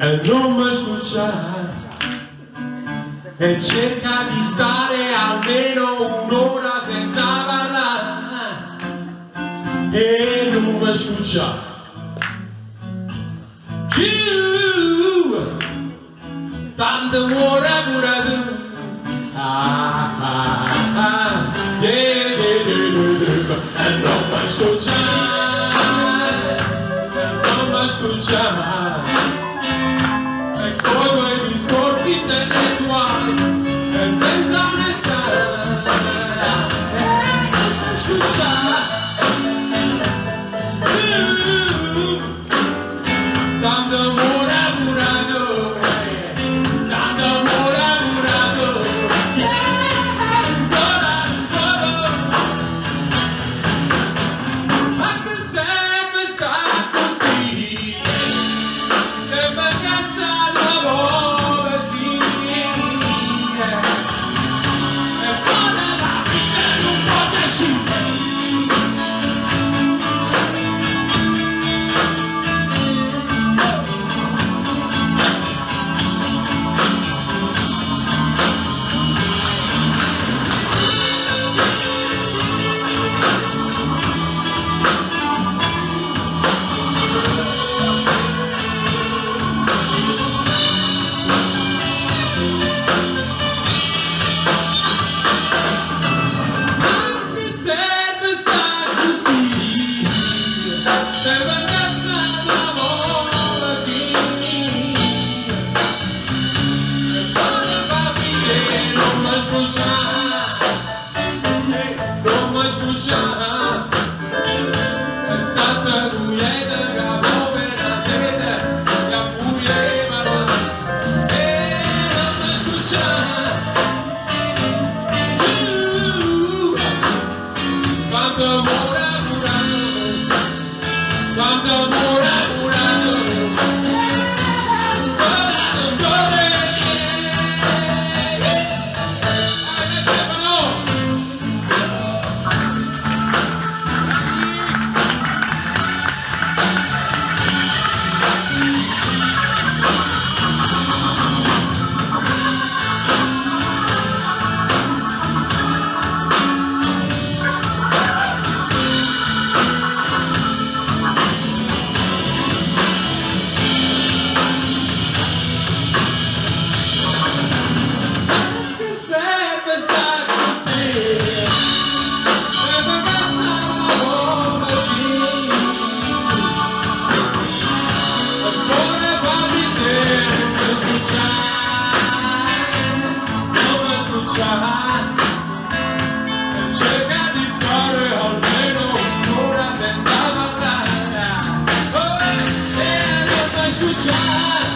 E non mi scusa e cerca di stare almeno un'ora senza parlare e non mi scusa più tanto amore pure tu e non mi scusa e non mi scusa intellettuali e senza onestà scusa tanto amore murato tanto amore murato anche se mi sta così che vacanza è stata quieta che povera sete e a furia e non mi scusa quanto amore murato quanto amore murato cerca di stare almeno un'ora senza parlare e non mi scusa